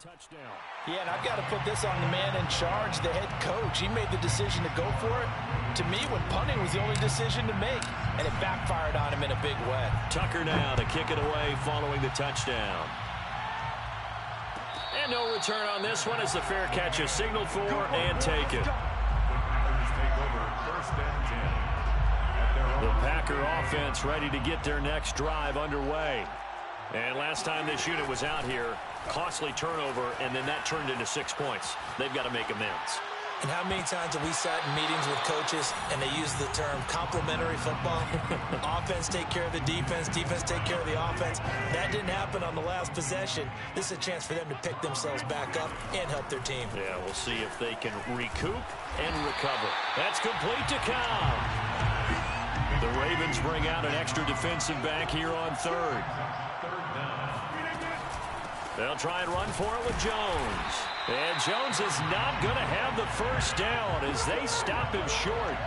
touchdown. Yeah, and I've got to put this on the man in charge, the head coach. He made the decision to go for it. To me, when punting was the only decision to make, and it backfired on him in a big way. Tucker now to kick it away following the touchdown. And no return on this one as the fair catch is signaled for and taken. The Packer offense ready to get their next drive underway. And last time this unit was out here, costly turnover, and then that turned into 6 points. They've got to make amends. And how many times have we sat in meetings with coaches and they use the term complementary football? Offense take care of the defense, defense take care of the offense. That didn't happen on the last possession. This is a chance for them to pick themselves back up and help their team. Yeah, we'll see if they can recoup and recover. That's complete to Cobb. The Ravens bring out an extra defensive back here on third. They'll try and run for it with Jones. And Jones is not going to have the first down as they stop him short.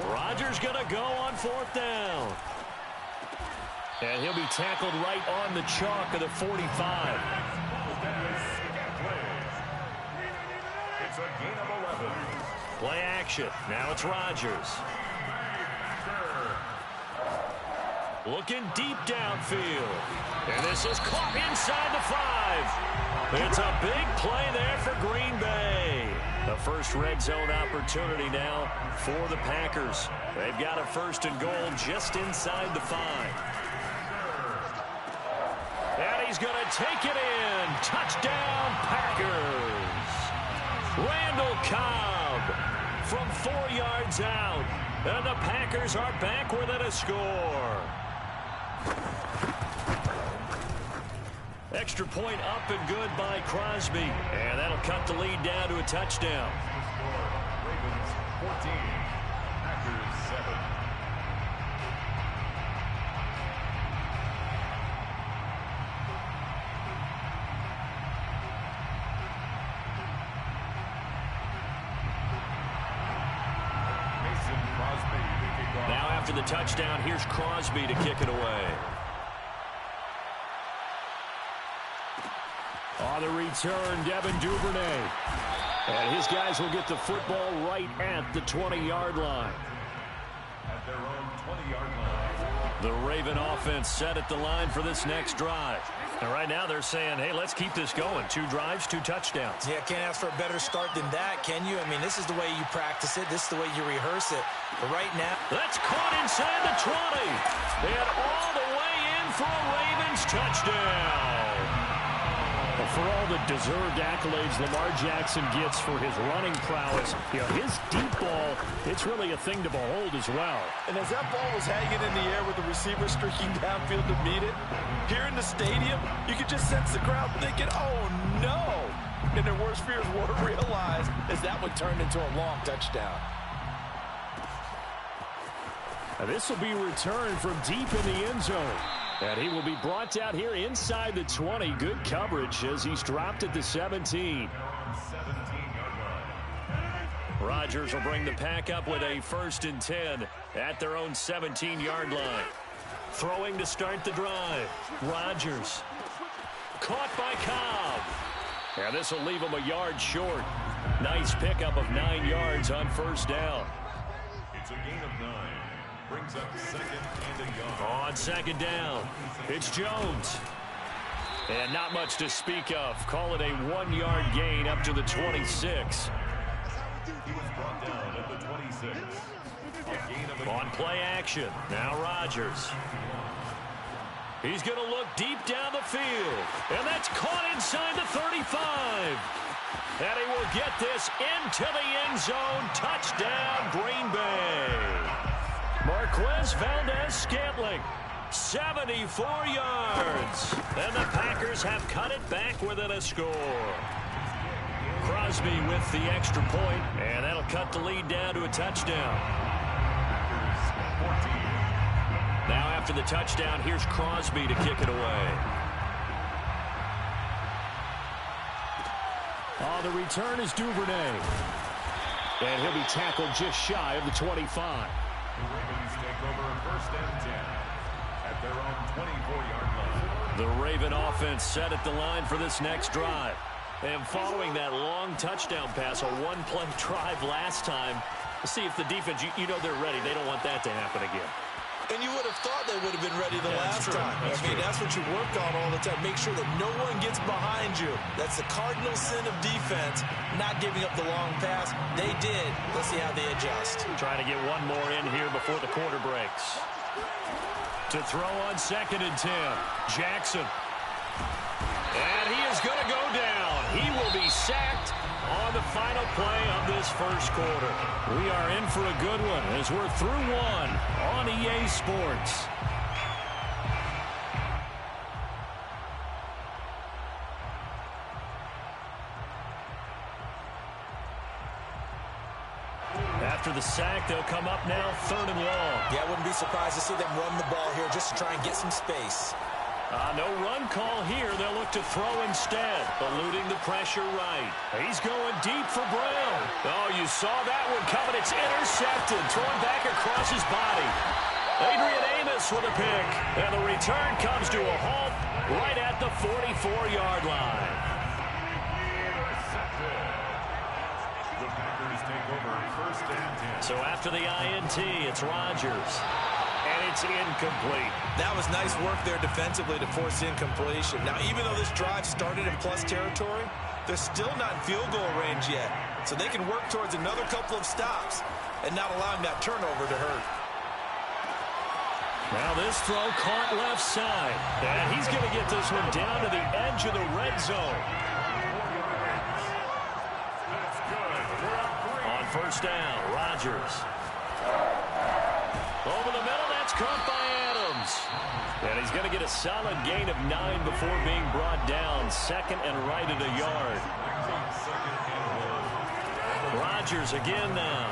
Rodgers going to go on fourth down. And he'll be tackled right on the chalk of the 45. It's a gain of 11. Play action. Now it's Rodgers. Looking deep downfield. And this is caught inside the 5. It's a big play there for Green Bay. The first red zone opportunity now for the Packers. They've got a first and goal just inside the 5. And he's going to take it in. Touchdown, Packers. Randall Cobb from 4 yards out. And the Packers are back within a score. Extra point up and good by Crosby. And that'll cut the lead down to a touchdown. Ravens 14, Packers 7. Mason Crosby to kick off. Now after the touchdown, here's Crosby to kick it away. On the return, Devin Duvernay. And his guys will get the football right at the 20-yard line. At their own 20-yard line. The Raven offense set at the line for this next drive. And right now they're saying, hey, let's keep this going. 2 drives, 2 touchdowns. Yeah, can't ask for a better start than that, can you? I mean, this is the way you practice it. This is the way you rehearse it. But right now... That's caught inside the 20. And all the way in for a Ravens touchdown. For all the deserved accolades Lamar Jackson gets for his running prowess, you know, his deep ball, it's really a thing to behold as well. And as that ball was hanging in the air with the receiver streaking downfield to meet it, here in the stadium, you could just sense the crowd thinking, oh, no. And their worst fears were realized as that one turned into a long touchdown. Now this will be returned from deep in the end zone. And he will be brought out here inside the 20. Good coverage as he's dropped at the 17. Rodgers will bring the pack up with a 1st and 10 at their own 17-yard line. Throwing to start the drive. Rodgers. Caught by Cobb. And this will leave him a yard short. Nice pickup of 9 yards on 1st down. It's a gain of 9. Brings up 2nd and a yard. On 2nd down, it's Jones. And not much to speak of. Call it a 1-yard gain up to the 26. He was brought down at the 26. A gain of On play action, now Rodgers. He's going to look deep down the field. And that's caught inside the 35. And he will get this into the end zone. Touchdown, Green Bay. Marquez Valdez-Scantling, 74 yards. And the Packers have cut it back within a score. Crosby with the extra point, and that'll cut the lead down to a touchdown. Now after the touchdown, here's Crosby to kick it away. On the return is Duvernay. And he'll be tackled just shy of the 25. The Ravens take over 1st and 10 at their own 24-yard line. The Raven offense set at the line for this next drive. And following that long touchdown pass, a one-play drive last time, see if the defense, you know they're ready. They don't want that to happen again. And you would have thought they would have been ready the last time. That's what you work on all the time. Make sure that no one gets behind you. That's the cardinal sin of defense, not giving up the long pass. They did. Let's see how they adjust. Trying to get one more in here before the quarter breaks. To throw on 2nd and 10, Jackson. And he is going to go down. He will be sacked on the final play of this first quarter. We are in for a good one as we're through one on EA Sports. After the sack, they'll come up now 3rd and long. Yeah, I wouldn't be surprised to see them run the ball here just to try and get some space. No run call here. They'll look to throw instead, eluding the pressure right. He's going deep for Brown. Oh, you saw that one coming. It's intercepted, thrown back across his body. Adrian Amos with a pick, and the return comes to a halt right at the 44-yard line. The Packers take over 1st and 10. So after the INT, it's Rodgers. And it's incomplete. That was nice work there defensively to force incompletion. Now, even though this drive started in plus territory, they're still not in field goal range yet. So they can work towards another couple of stops and not allowing that turnover to hurt. Now this throw caught left side. And he's going to get this one down to the edge of the red zone. On 1st down, Rodgers. Over the middle, that's caught by Adams. And he's going to get a solid gain of 9 before being brought down. 2nd and right at a yard. Rodgers again now.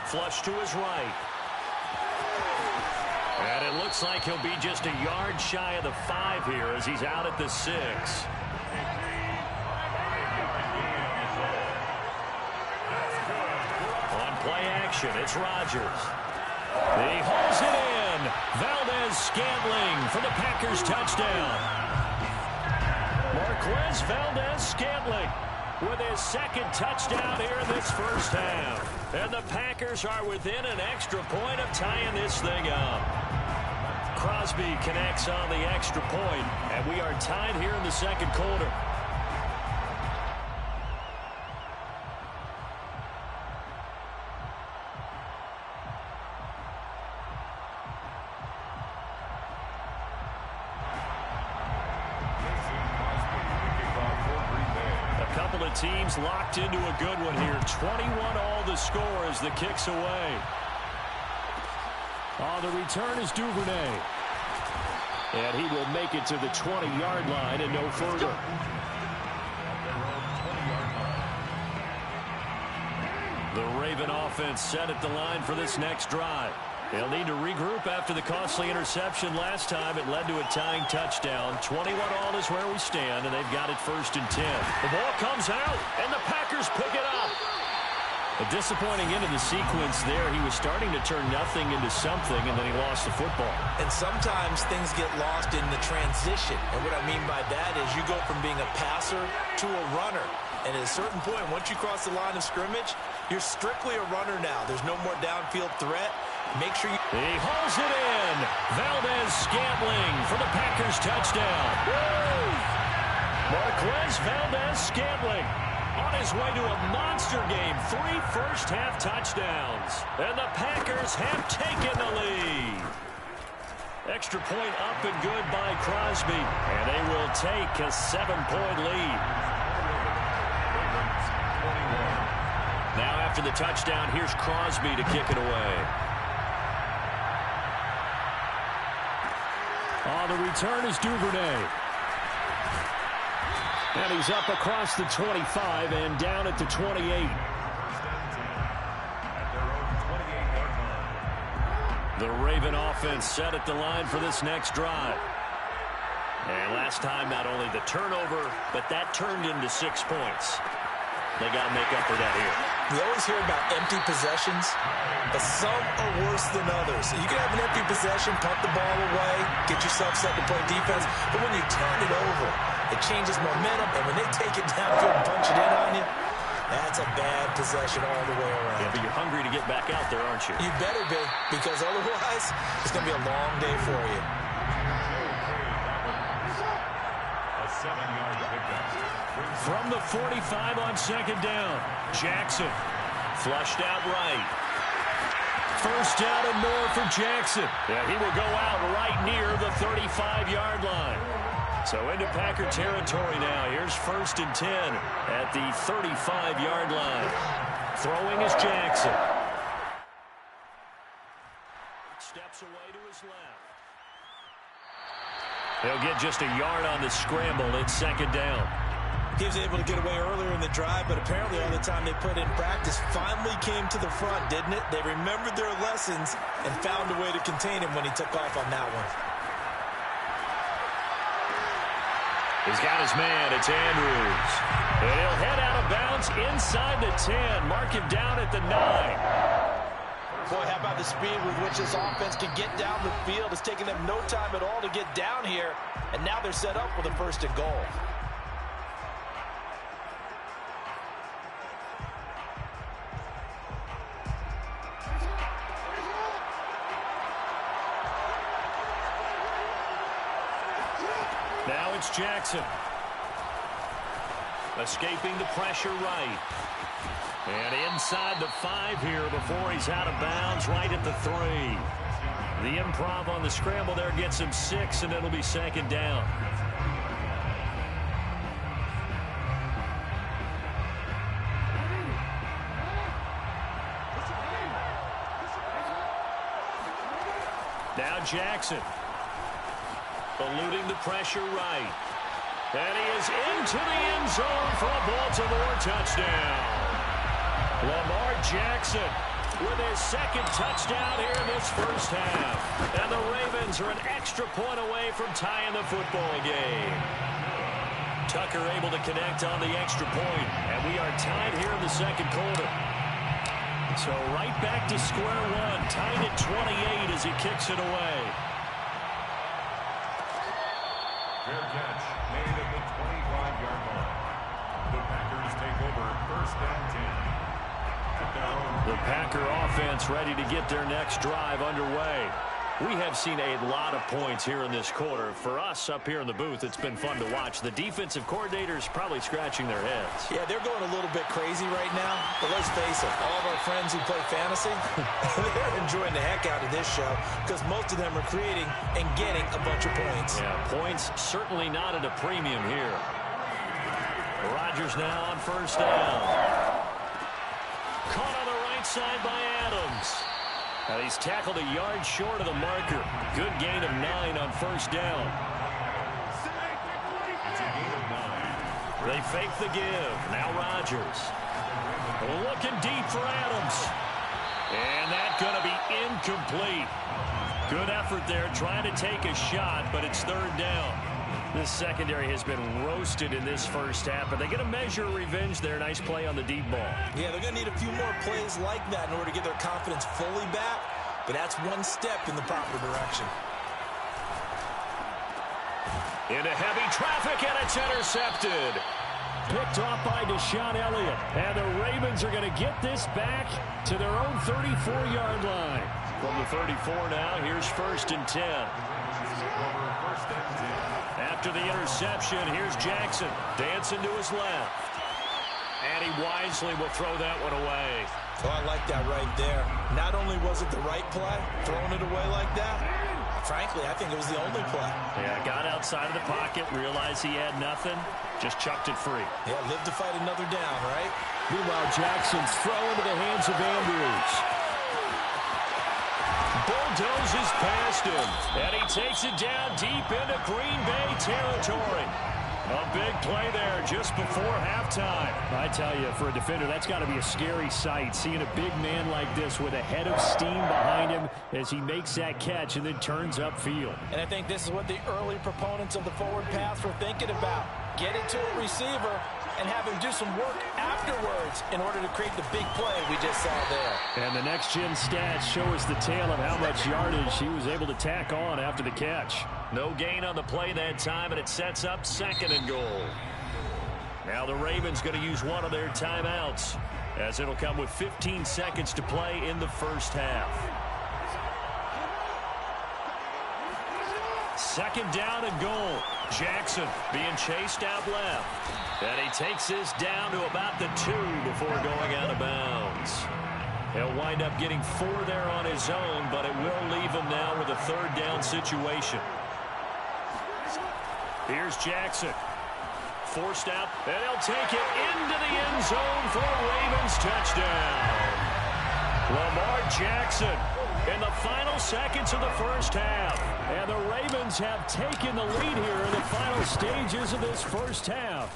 Flush to his right. And it looks like he'll be just a yard shy of the 5 here as he's out at the 6. On play action, it's Rodgers. He hauls it in. Valdez-Scantling for the Packers touchdown. Marquez Valdez-Scantling with his 2nd touchdown here in this first half. And the Packers are within an extra point of tying this thing up. Crosby connects on the extra point, and we are tied here in the 2nd quarter. Teams locked into a good one here. 21 all the score as the kick's away. The return is Duvernay. And he will make it to the 20-yard line and no further. The Raven offense set at the line for this next drive. They'll need to regroup after the costly interception last time. It led to a tying touchdown. 21 all is where we stand, and they've got it 1st and 10. The ball comes out, and the Packers pick it up. A disappointing end of the sequence there. He was starting to turn nothing into something, and then he lost the football. And sometimes things get lost in the transition. And what I mean by that is you go from being a passer to a runner. And at a certain point, once you cross the line of scrimmage, you're strictly a runner now. There's no more downfield threat. Make sure you... He hauls it in. Valdez-Scantling for the Packers touchdown. Woo! Marquez Valdez-Scantling on his way to a monster game. 3 first-half touchdowns. And the Packers have taken the lead. Extra point up and good by Crosby. And they will take a 7-point lead. Now after the touchdown, here's Crosby to kick it away. The return is Duvernay. And he's up across the 25 and down at the 28. The Raven offense set at the line for this next drive. And last time, not only the turnover, but that turned into 6 points. They got to make up for that here. We always hear about empty possessions, but some are worse than others. You can have an empty possession, punt the ball away, get get yourself set to play defense. But when you turn it over, it changes momentum. And when they take it downfield and punch it in on you, that's a bad possession all the way around. Yeah, but you're hungry to get back out there, aren't you? You better be, because otherwise, it's going to be a long day for you. A 7-yard pickup. From the 45 on second down, Jackson flushed out right. First down and more for Jackson. Yeah, he will go out right near the 35-yard line. So into Packer territory now. Here's 1st and 10 at the 35-yard line. Throwing is Jackson. Steps away to his left. He'll get just a yard on the scramble. It's second down. He was able to get away earlier in the drive, but apparently all the time they put in practice finally came to the front, didn't it? They remembered their lessons and found a way to contain him when he took off on that one. He's got his man. It's Andrews. And he'll head out of bounds inside the 10. Mark him down at the 9. Boy, how about the speed with which this offense can get down the field? It's taken them no time at all to get down here, and now they're set up with a 1st and goal. Now it's Jackson. Escaping the pressure right. And inside the 5 here before he's out of bounds right at the 3. The improv on the scramble there gets him 6, and it'll be second down. Now Jackson. Eluding the pressure right. And he is into the end zone for a Baltimore touchdown. Lamar Jackson with his 2nd touchdown here in this first half. And the Ravens are an extra point away from tying the football game. Tucker able to connect on the extra point. And we are tied here in the 2nd quarter. So right back to square one. Tied at 28 as he kicks it away. Fair catch made at the 25-yard line. The Packers take over 1st and 10. The Packer offense ready to get their next drive underway. We have seen a lot of points here in this quarter. For us up here in the booth, it's been fun to watch. The defensive coordinators probably scratching their heads. Yeah, they're going a little bit crazy right now. But let's face it, all of our friends who play fantasy, they're enjoying the heck out of this show because most of them are creating and getting a bunch of points. Yeah, points certainly not at a premium here. Rodgers now on 1st down. Caught on the right side by Adams. He's tackled a yard short of the marker. Good gain of 9 on 1st down. It's a gain of 9. They fake the give. Now Rodgers. Looking deep for Adams. And that's going to be incomplete. Good effort there trying to take a shot, but it's 3rd down. This secondary has been roasted in this first half, but they get a measure of revenge there. Nice play on the deep ball. Yeah, they're going to need a few more plays like that in order to get their confidence fully back, but that's one step in the proper direction. Into heavy traffic, and it's intercepted. Picked off by Deshaun Elliott, and the Ravens are going to get this back to their own 34-yard line. From the 34 now, here's 1st and 10. After the interception, here's Jackson dancing to his left. And he wisely will throw that one away. Oh, I like that right there. Not only was it the right play, throwing it away like that, frankly, I think it was the only play. Yeah, got outside of the pocket, realized he had nothing, just chucked it free. Yeah, live to fight another down, right? Meanwhile, Jackson's throw into the hands of Andrews. Bulldozes past him, and he takes it down deep into Green Bay territory. A big play there just before halftime. I tell you, for a defender, that's got to be a scary sight, seeing a big man like this with a head of steam behind him as he makes that catch and then turns upfield. And I think this is what the early proponents of the forward pass were thinking about. Get it to a receiver and have him do some work afterwards in order to create the big play we just saw there. And the next-gen stats show us the tale of how much yardage he was able to tack on after the catch. No gain on the play that time, and it sets up 2nd and goal. Now the Ravens going to use one of their timeouts, as it'll come with 15 seconds to play in the first half. 2nd down and goal. Jackson being chased out left. And he takes this down to about the 2 before going out of bounds. He'll wind up getting 4 there on his own, but it will leave him now with a 3rd down situation. Here's Jackson. Forced out, and he'll take it into the end zone for a Ravens touchdown. Lamar Jackson in the final seconds of the first half. And the Ravens have taken the lead here in the final stages of this first half.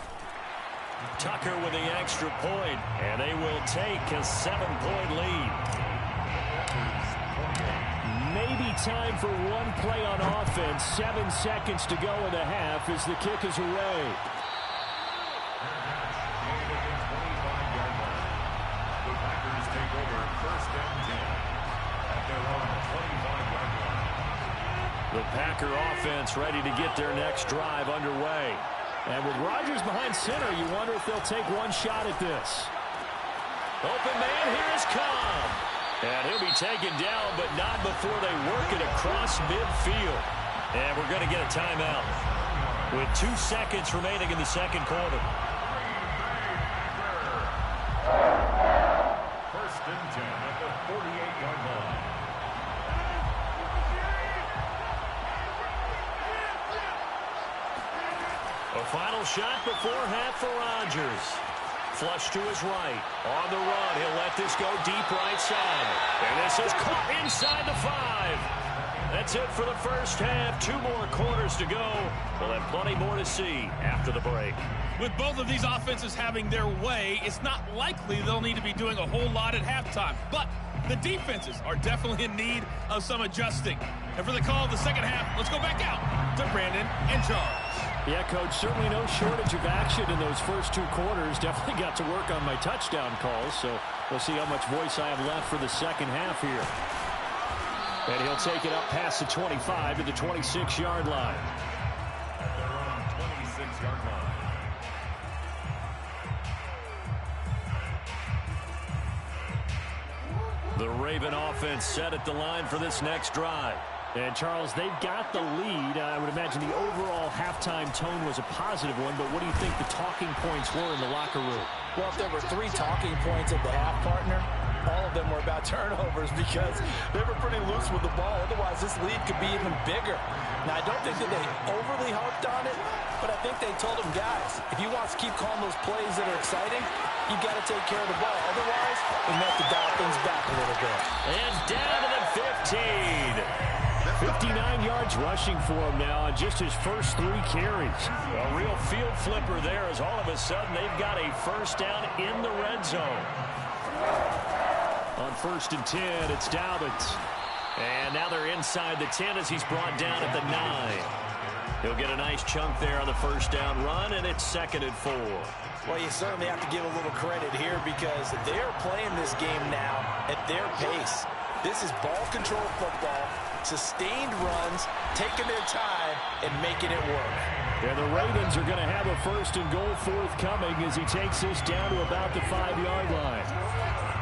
Tucker with the extra point, and they will take a 7-point lead. Maybe time for one play on offense. 7 seconds to go in the half as the kick is away. The Packers take over 1st and 10 at their own 25-yard line. The Packer offense ready to get their next drive underway. And with Rodgers behind center, you wonder if they'll take one shot at this. Open man, here is Cobb. And he'll be taken down, but not before they work it across midfield. And we're going to get a timeout with 2 seconds remaining in the 2nd quarter. 1st and 10 at the 48-yard line. A final shot before half for Rodgers. Flush to his right. On the run, he'll let this go deep right side. And this is caught inside the 5. That's it for the first half. 2 more quarters to go. We'll have plenty more to see after the break. With both of these offenses having their way, it's not likely they'll need to be doing a whole lot at halftime. But the defenses are definitely in need of some adjusting. And for the call of the second half, let's go back out to Brandon and Charles. Yeah, Coach, certainly no shortage of action in those first 2 quarters. Definitely got to work on my touchdown calls, so we'll see how much voice I have left for the second half here. And he'll take it up past the 25 to the 26-yard line. At their own 26-yard line. The Raven offense set at the line for this next drive. And, Charles, they've got the lead. I would imagine the overall halftime tone was a positive one, but what do you think the talking points were in the locker room? Well, if there were 3 talking points at the half, partner, all of them were about turnovers because they were pretty loose with the ball. Otherwise, this lead could be even bigger. Now, I don't think that they overly harped on it, but I think they told them, guys, if you want to keep calling those plays that are exciting, you got to take care of the ball. Otherwise, we let the Dolphins back a little bit. And down to the 15. 59 yards rushing for him now on just his first 3 carries. A real field flipper there as all of a sudden they've got a first down in the red zone. On 1st and 10, it's Dobbins. And now they're inside the 10 as he's brought down at the 9. He'll get a nice chunk there on the first down run, and it's 2nd and 4. Well, you certainly have to give a little credit here because they're playing this game now at their pace. This is ball control football, sustained runs, taking their time, and making it work. And the Ravens are going to have a 1st and goal forthcoming as he takes this down to about the 5-yard line.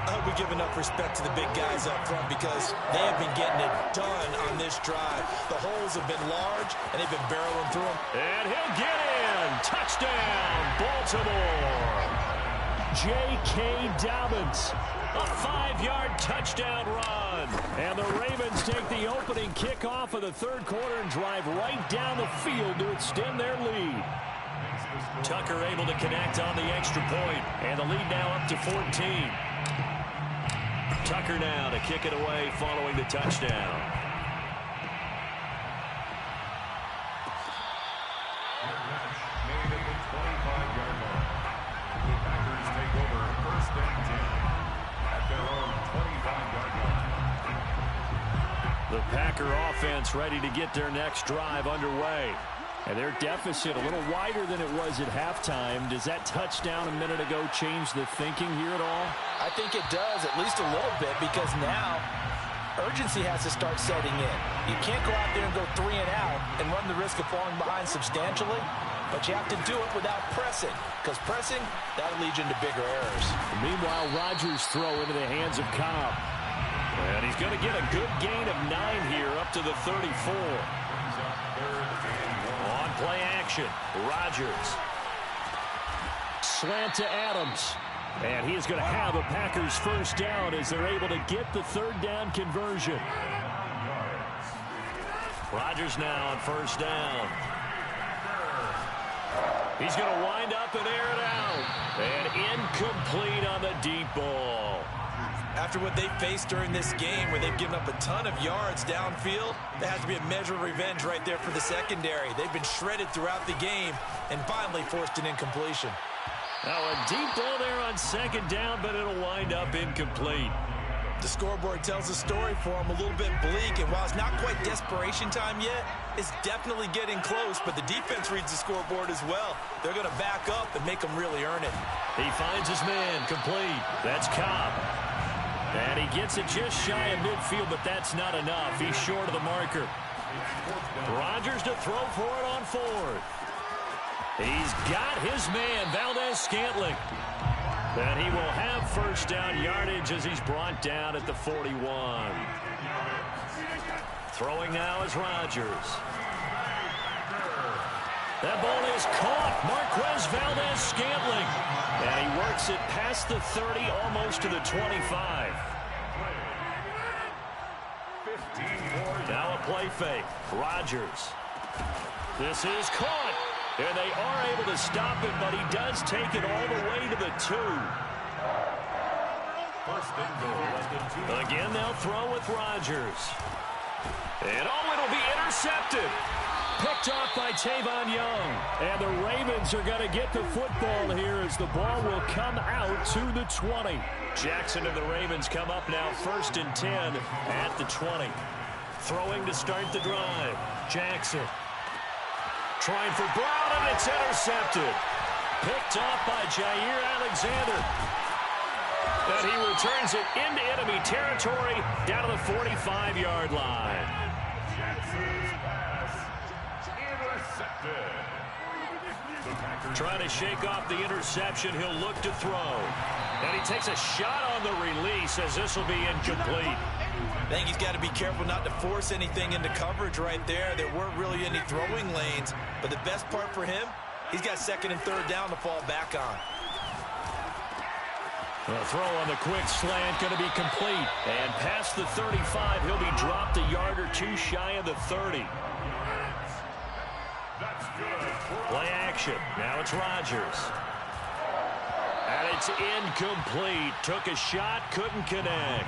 I hope we give enough respect to the big guys up front because they have been getting it done on this drive. The holes have been large, and they've been barreling through them. And he'll get in. Touchdown, Baltimore. J.K. Dobbins. A 5-yard touchdown run. And the Ravens take the opening kickoff of the 3rd quarter and drive right down the field to extend their lead. Tucker able to connect on the extra point, and the lead now up to 14. Tucker now to kick it away following the touchdown. Made at the 25-yard line. The Packers take over 1st and 10 at their own 25-yard line. The Packer offense ready to get their next drive underway. And their deficit a little wider than it was at halftime. Does that touchdown a minute ago change the thinking here at all? I think it does, at least a little bit, because now urgency has to start setting in. You can't go out there and go 3 and out and run the risk of falling behind substantially, but you have to do it without pressing, because pressing, that'll lead you into bigger errors. Meanwhile, Rodgers' throw into the hands of Cobb. And he's going to get a good gain of 9 here up to the 34. On play action, Rodgers. Slant to Adams. And he is going to have a Packers first down as they're able to get the 3rd down conversion. Rodgers now on first down. He's going to wind up and air it out. And incomplete on the deep ball. After what they faced during this game, where they've given up a ton of yards downfield, there has to be a measure of revenge right there for the secondary. They've been shredded throughout the game and finally forced an incompletion. Now a deep ball there on 2nd down, but it'll wind up incomplete. The scoreboard tells a story for them, a little bit bleak, and while it's not quite desperation time yet, it's definitely getting close, but the defense reads the scoreboard as well. They're going to back up and make them really earn it. He finds his man, complete. That's Cobb. And he gets it just shy of midfield, but that's not enough. He's short of the marker. Rodgers to throw for it on 4th. He's got his man, Valdez-Scantling. And he will have first down yardage as he's brought down at the 41. Throwing now is Rodgers. That ball is caught. Marquez Valdez-Scantling. And he works it past the 30, almost to the 25. Now a play fake. Rodgers. This is caught. And they are able to stop him, but he does take it all the way to the 2. Again, they'll throw with Rodgers. And it'll be intercepted. Picked off by Tavon Young. And the Ravens are going to get the football here as the ball will come out to the 20. Jackson and the Ravens come up now 1st and 10 at the 20. Throwing to start the drive. Jackson. Trying for Brown, and it's intercepted. Picked off by Jair Alexander. And he returns it into enemy territory down to the 45-yard line. Jackson's pass intercepted. Trying to shake off the interception. He'll look to throw. And he takes a shot on the release as this will be incomplete. I think he's got to be careful not to force anything into coverage right there. There weren't really any throwing lanes, but the best part for him, he's got 2nd and 3rd down to fall back on. The throw on the quick slant going to be complete. And past the 35, he'll be dropped a yard or 2 shy of the 30. That's good. Play action. Now it's Rodgers. And it's incomplete. Took a shot, couldn't connect.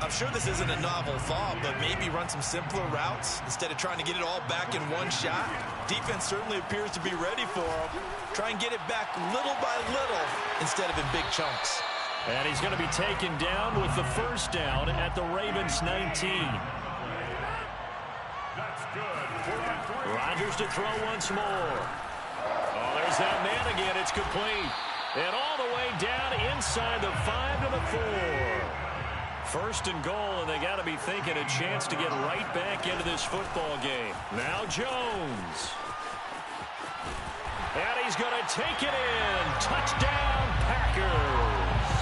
I'm sure this isn't a novel thought, but maybe run some simpler routes instead of trying to get it all back in one shot. Defense certainly appears to be ready for him. Try and get it back little by little instead of in big chunks. And he's going to be taken down with the first down at the Ravens 19. That's good. 43. Rodgers to throw once more. Oh, there's that man again. It's complete. And all the way down inside the 5 to the 4. 1st and goal, and they got to be thinking a chance to get right back into this football game. Now Jones. And he's going to take it in. Touchdown, Packers.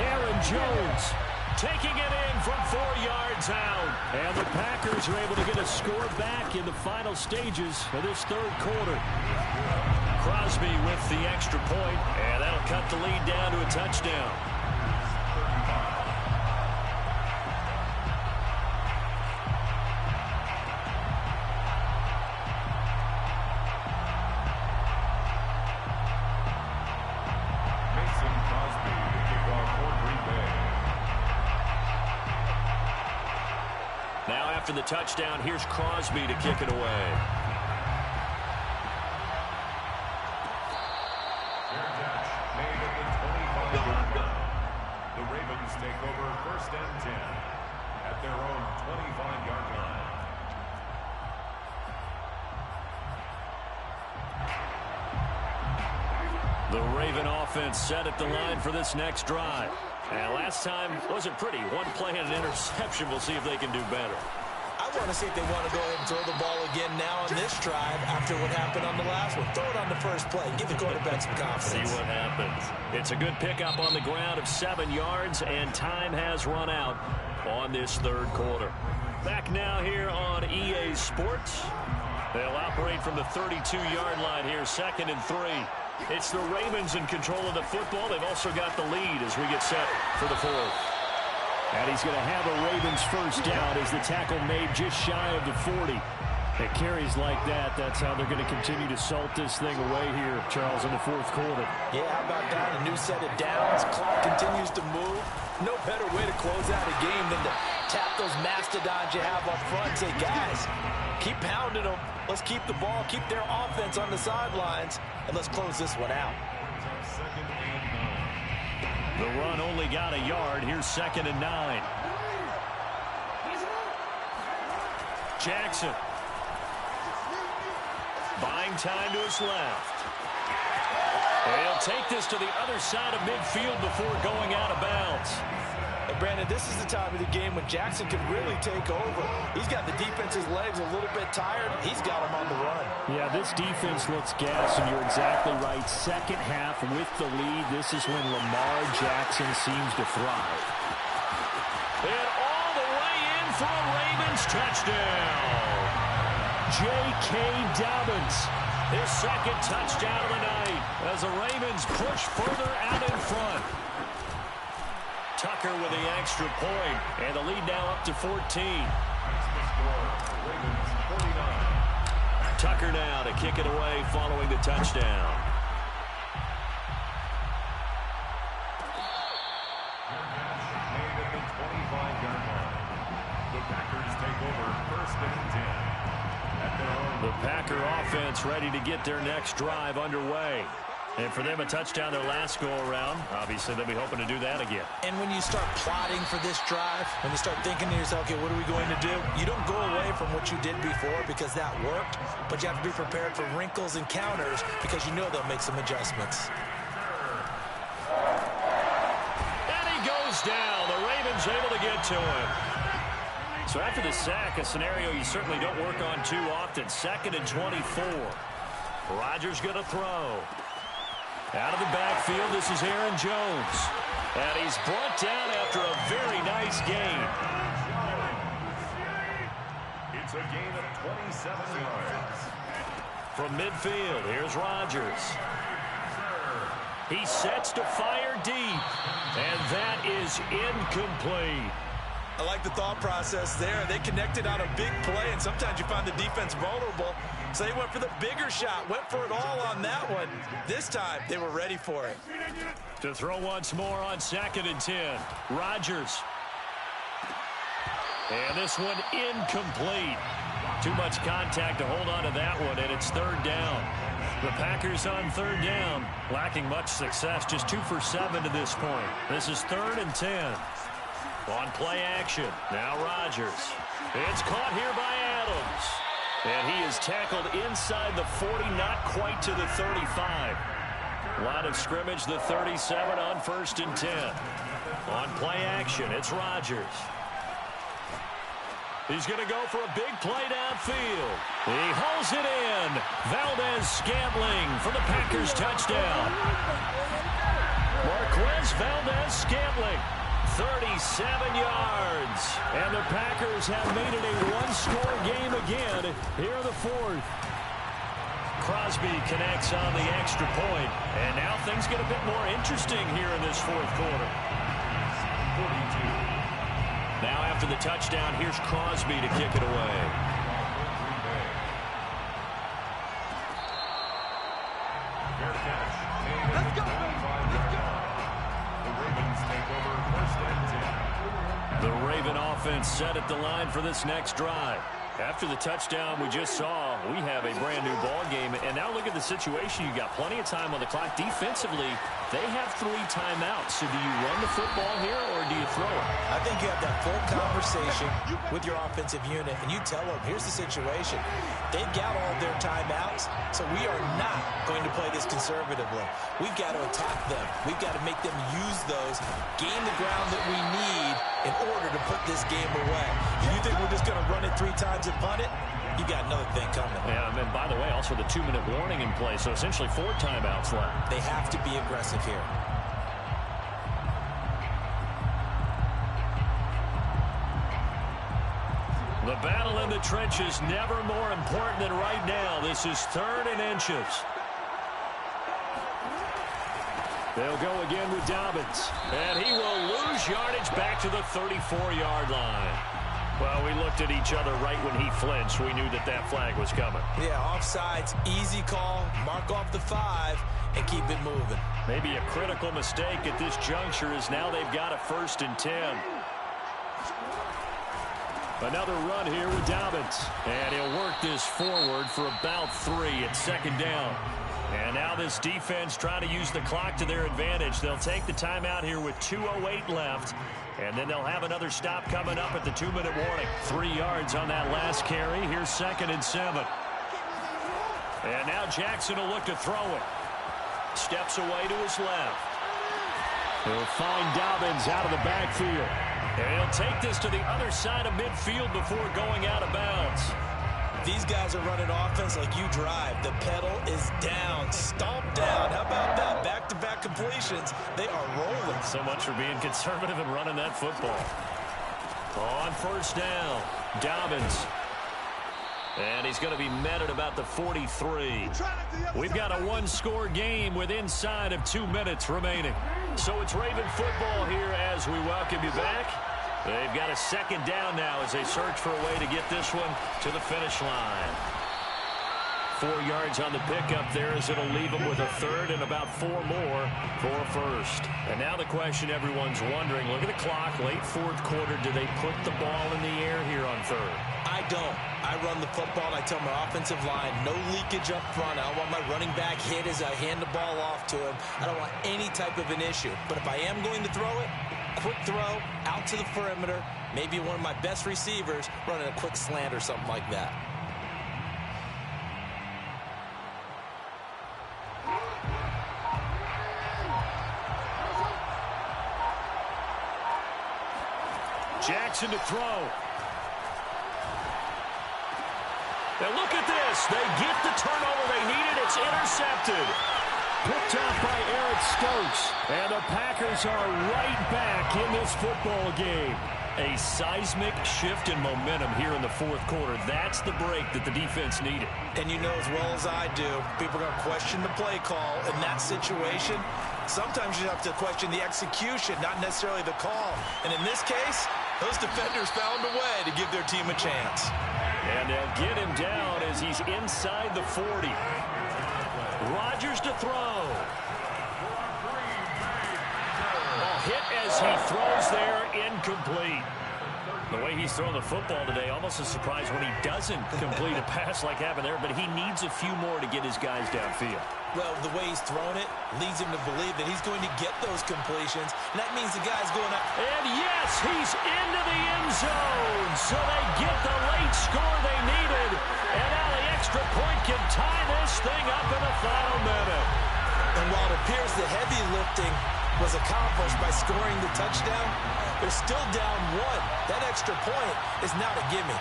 Aaron Jones taking it in from 4 yards out. And the Packers are able to get a score back in the final stages of this 3rd quarter. Crosby with the extra point, and that'll cut the lead down to a touchdown. After the touchdown, here's Crosby to kick it away. Fair catch made at the 25-yard line. The Ravens take over 1st and 10 at their own 25-yard line. The Raven offense set at the line for this next drive. And last time wasn't pretty. One play and an interception. We'll see if they can do better. I want to see if they want to go ahead and throw the ball again now on this drive after what happened on the last one. Throw it on the first play. Give the quarterback some confidence. See what happens. It's a good pickup on the ground of 7 yards, and time has run out on this third quarter. Back now here on EA Sports. They'll operate from the 32-yard line here, 2nd and 3. It's the Ravens in control of the football. They've also got the lead as we get set for the 4th. And he's going to have a Ravens first down as the tackle made just shy of the 40. It carries like that. That's how they're going to continue to salt this thing away here, Charles, in the 4th quarter. Yeah, how about that? A new set of downs. Clock continues to move. No better way to close out a game than to tap those mastodons you have up front. Say, guys, keep pounding them. Let's keep the ball, keep their offense on the sidelines, and let's close this one out. The run only got a yard. Here's 2nd and 9. Jackson. Buying time to his left. And he'll take this to the other side of midfield before going out of bounds. And Brandon, this is the time of the game when Jackson can really take over. He's got the defense's legs a little bit tired. He's got him on the run. Yeah, this defense looks gassed, and you're exactly right. Second half with the lead. This is when Lamar Jackson seems to thrive. And all the way in for a Ravens touchdown. J.K. Dobbins, his 2nd touchdown of the night as the Ravens push further out in front. Tucker with the extra point, and the lead now up to 14. Tucker now to kick it away following the touchdown. Made at the 25-yard line. The Packers take over 1st and 10. At their own. The Packer offense ready to get their next drive underway. And for them, a touchdown their last go-around. Obviously, they'll be hoping to do that again. And when you start plotting for this drive, when you start thinking to yourself, okay, what are we going to do? You don't go away from what you did before because that worked, but you have to be prepared for wrinkles and counters because you know they'll make some adjustments. And he goes down. The Ravens able to get to him. So after the sack, a scenario you certainly don't work on too often. 2nd and 24. Rodgers going to throw. Out of the backfield, this is Aaron Jones. And he's brought down after a very nice gain. It's a gain of 27 yards. From midfield, here's Rodgers. He sets to fire deep. And that is incomplete. I like the thought process there. They connected on a big play, and sometimes you find the defense vulnerable. So they went for the bigger shot, went for it all on that one. This time, they were ready for it. To throw once more on 2nd and 10. Rodgers. And this one incomplete. Too much contact to hold on to that one, and it's 3rd down. The Packers on 3rd down, lacking much success, just 2 for 7 to this point. This is 3rd and 10. On play action, now Rodgers. It's caught here by Adams. And he is tackled inside the 40, not quite to the 35. Line of scrimmage, the 37 on 1st and 10. On play action, it's Rodgers. He's going to go for a big play downfield. He hauls it in. Valdez-Scantling for the Packers touchdown. Marquez Valdez-Scantling. 37 yards. And the Packers have made it a one-score game again here in the 4th. Crosby connects on the extra point. And now things get a bit more interesting here in this 4th quarter. 42. Now after the touchdown, here's Crosby to kick it away. Fair catch. Let's go. The Ravens take over 1st and 10. The Raven offense set at the line for this next drive. After the touchdown we just saw, we have a brand new ball game. And now look at the situation. You got plenty of time on the clock. Defensively, they have 3 timeouts. So do you run the football here or do you throw it? I think you have that full conversation with your offensive unit, and you tell them, here's the situation. They've got all their timeouts, so we are not going to play this conservatively. We've got to attack them. We've got to make them use those, gain the ground that we need in order to put this game away. If you think we're just going to run it 3 times and punt it, you got another thing coming. Yeah, and by the way, also the 2-minute warning in play, so essentially 4 timeouts left. They have to be aggressive here. The battle in the trenches, never more important than right now. This is 3rd and inches. They'll go again with Dobbins. And he will lose yardage back to the 34-yard line. Well, we looked at each other right when he flinched. We knew that that flag was coming. Yeah, offsides, easy call, mark off the 5, and keep it moving. Maybe a critical mistake at this juncture is now they've got a 1st and 10. Another run here with Dobbins. And he'll work this forward for about 3 at 2nd down. And now this defense trying to use the clock to their advantage. They'll take the timeout here with 2:08 left. And then they'll have another stop coming up at the 2-minute warning. 3 yards on that last carry. Here's 2nd and 7. And now Jackson will look to throw it. Steps away to his left. He'll find Dobbins out of the backfield. And he'll take this to the other side of midfield before going out of bounds. These guys are running offense like you drive. The pedal is down, stomped down. How about that? Back-to-back completions. They are rolling. So much for being conservative and running that football. On 1st down, Dobbins. And he's going to be met at about the 43. We've got a 1-score game with inside of 2 minutes remaining. So it's Raven football here as we welcome you back. They've got a 2nd down now as they search for a way to get this one to the finish line. 4 yards on the pickup there as it'll leave them with a 3rd and about 4 more for a 1st. And now the question everyone's wondering, look at the clock, late 4th quarter, do they put the ball in the air here on 3rd? I don't. I run the football, and I tell my offensive line, no leakage up front. I don't want my running back hit as I hand the ball off to him. I don't want any type of an issue. But if I am going to throw it, quick throw, out to the perimeter, maybe one of my best receivers running a quick slant or something like that. Jackson to throw. Now look at this. They get the turnover they needed. It's intercepted. Picked off by Eric Stokes. And the Packers are right back in this football game. A seismic shift in momentum here in the 4th quarter. That's the break that the defense needed. And you know as well as I do, people are going to question the play call in that situation. Sometimes you have to question the execution, not necessarily the call. And in this case, those defenders found a way to give their team a chance. And they'll get him down as he's inside the 40. Rodgers to throw. Ball hit as he throws there, incomplete. The way he's throwing the football today, almost a surprise when he doesn't complete a pass like happened there, but he needs a few more to get his guys downfield. Well, the way he's thrown it leads him to believe that he's going to get those completions, and that means the guy's going up. And yes, he's into the end zone, so they get the late score they needed, and now the extra point can tie this thing up in the final minute. And while it appears the heavy lifting was accomplished by scoring the touchdown, they're still down 1. That extra point is not a gimme.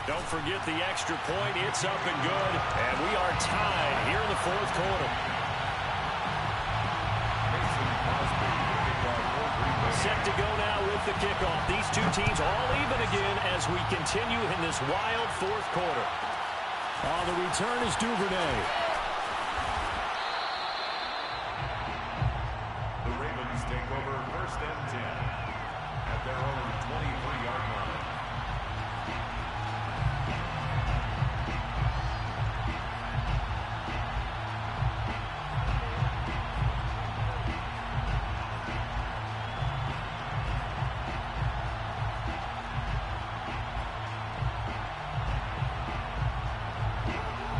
Don't forget the extra point. It's up and good. And we are tied here in the 4th quarter. Set to go now with the kickoff. These two teams all even again as we continue in this wild 4th quarter. The return is Duvernay. The Ravens take over 1st and 10 at their own 23-yard line.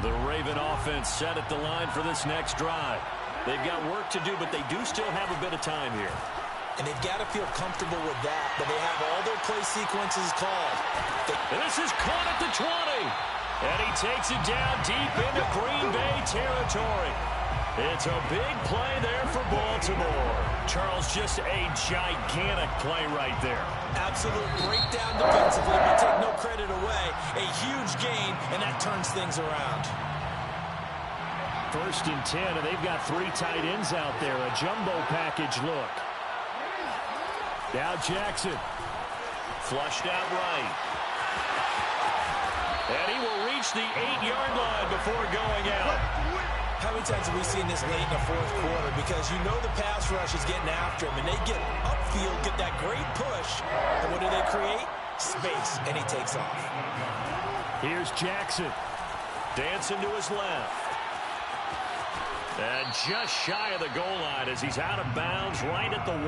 The Raven offense set at the line for this next drive. They've got work to do, but they do still have a bit of time here. And they've got to feel comfortable with that, but they have all their play sequences called. And this is caught at the 20. And he takes it down deep into Green Bay territory. It's a big play there for Baltimore. Charles, just a gigantic play right there. Absolute breakdown defensively, but take no credit away. A huge gain, and that turns things around. 1st and 10, and they've got 3 tight ends out there. A jumbo package look. Now Jackson. Flushed out right. And he will reach the 8-yard line before going out. How many times have we seen this late in the 4th quarter? Because you know the pass rush is getting after him, and they get upfield, get that great push. And what do they create? Space, and he takes off. Here's Jackson. Dancing to his left. And just shy of the goal line as he's out of bounds right at the 1.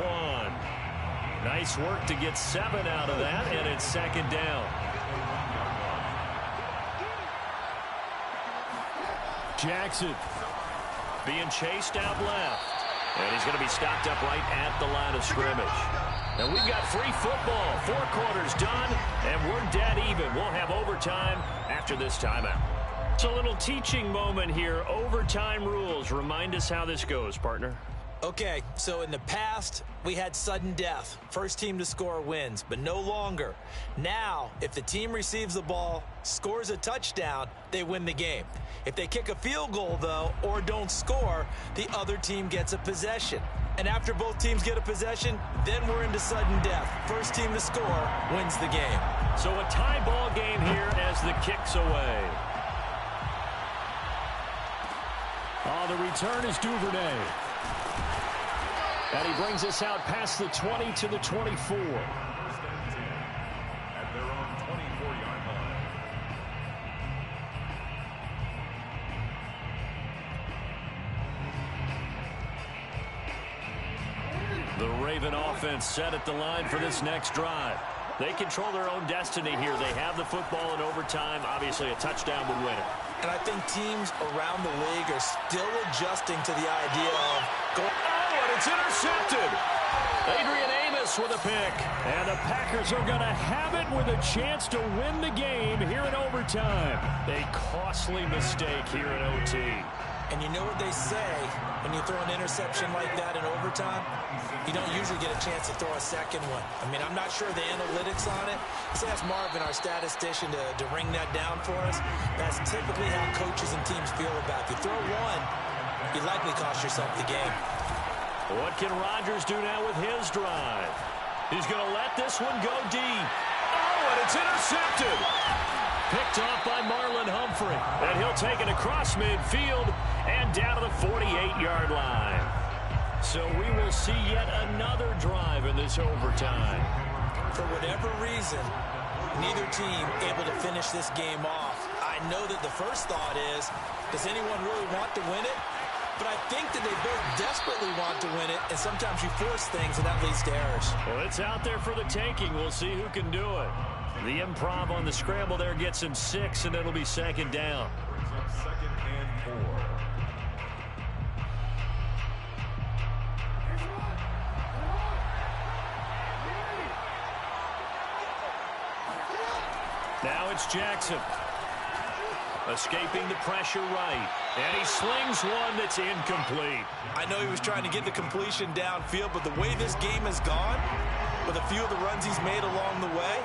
Nice work to get 7 out of that, and it's 2nd down. Jackson being chased out left. And he's going to be stopped up right at the line of scrimmage. And we've got free football. 4 quarters done, and we're dead even. We'll have overtime after this timeout. It's a little teaching moment here. Overtime rules. Remind us how this goes, partner. Okay, so in the past, we had sudden death. First team to score wins, but no longer. Now, if the team receives the ball, scores a touchdown, they win the game. If they kick a field goal, though, or don't score, the other team gets a possession. And after both teams get a possession, then we're into sudden death. First team to score wins the game. So a tie ball game here as the kick's away. The return is Duvernay. And he brings us out past the 20 to the 24. At their own 24-yard line. The Raven offense set at the line for this next drive. They control their own destiny here. They have the football in overtime. Obviously, a touchdown would win it. And I think teams around the league are still adjusting to the idea of going. Oh, and it's intercepted. Adrian Amos with a pick. And the Packers are going to have it with a chance to win the game here in overtime. A costly mistake here in OT. And you know what they say when you throw an interception like that in overtime? You don't usually get a chance to throw a second one. I mean, I'm not sure the analytics on it. Let's ask Marvin, our statistician, to ring that down for us. That's typically how coaches and teams feel about it. If you throw one, you likely cost yourself the game. What can Rodgers do now with his drive? He's going to let this one go deep. Oh, and it's intercepted. Picked off by Marlon Humphrey. And he'll take it across midfield and down to the 48-yard line. So we will see yet another drive in this overtime. For whatever reason, neither team able to finish this game off. I know that the first thought is, does anyone really want to win it? But I think that they both desperately want to win it, and sometimes you force things, and that leads to errors. Well, it's out there for the taking. We'll see who can do it. The improv on the scramble there gets him 6, and it'll be 2nd down. Brings up 2nd and 4. Now it's Jackson. Escaping the pressure right. And he slings one that's incomplete. I know he was trying to get the completion downfield, but the way this game has gone, with a few of the runs he's made along the way,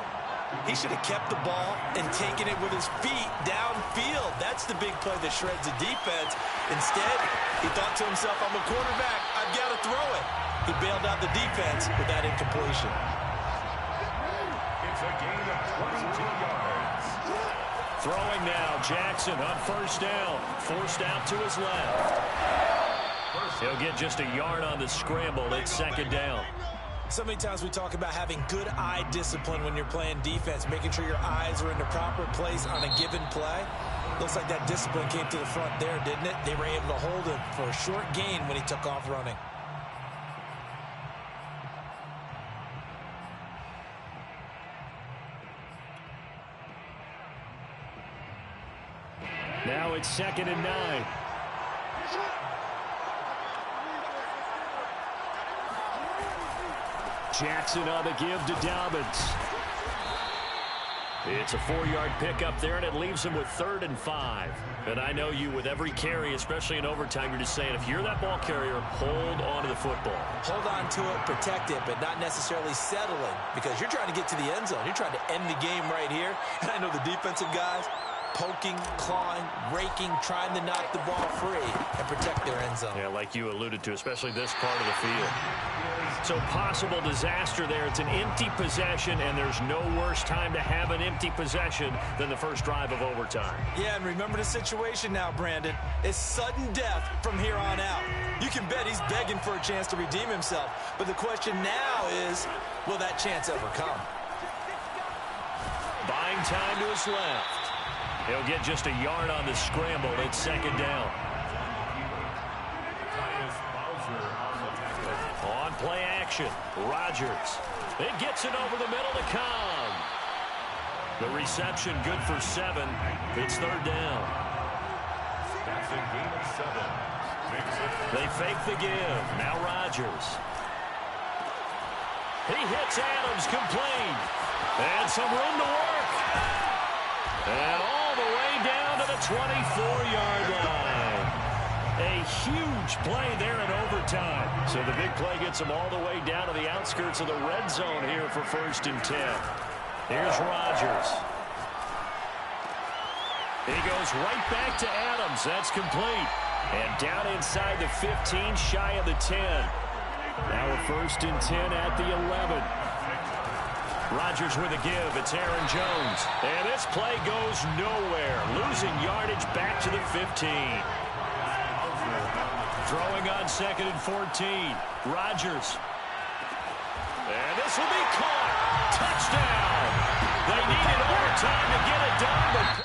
he should have kept the ball and taken it with his feet downfield. That's the big play that shreds the defense. Instead, he thought to himself, I'm a quarterback. I've got to throw it. He bailed out the defense with that incompletion. It's a gain of 22 yards. Throwing now, Jackson on 1st down. Forced out to his left. He'll get just a yard on the scramble. It's 2nd down. So many times we talk about having good eye discipline when you're playing defense, making sure your eyes are in the proper place on a given play. Looks like that discipline came to the front there, didn't it? They were able to hold him for a short gain when he took off running. Now it's 2nd and 9. Jackson on the give to Dobbins. It's a 4-yard pickup there, and it leaves him with 3rd and 5. And I know you, with every carry, especially in overtime, you're just saying, if you're that ball carrier, hold on to the football. Hold on to it, protect it, but not necessarily settling, because you're trying to get to the end zone. You're trying to end the game right here. And I know the defensive guys poking, clawing, raking, trying to knock the ball free and protect their end zone. Yeah, like you alluded to, especially this part of the field. So possible disaster there. It's an empty possession, and there's no worse time to have an empty possession than the first drive of overtime. Yeah, and remember the situation now, Brandon. It's sudden death from here on out. You can bet he's begging for a chance to redeem himself. But the question now is, will that chance ever come? Buying time to his left. He'll get just a yard on the scramble. It's 2nd down. On play action, Rodgers. It gets it over the middle to Cobb. The reception good for 7. It's 3rd down. That's a gain of 7. They fake the give. Now Rodgers. He hits Adams complete. And some room to work. And all the way down to the 24-yard line. A huge play there in overtime. So the big play gets them all the way down to the outskirts of the red zone here for 1st and 10. Here's Rodgers. He goes right back to Adams. That's complete. And down inside the 15, shy of the 10. Now a 1st and 10 at the 11. Rodgers with a give. It's Aaron Jones. And this play goes nowhere. Losing yardage back to the 15. Throwing on 2nd and 14. Rodgers. And this will be caught. Touchdown. They needed overtime to get it done, but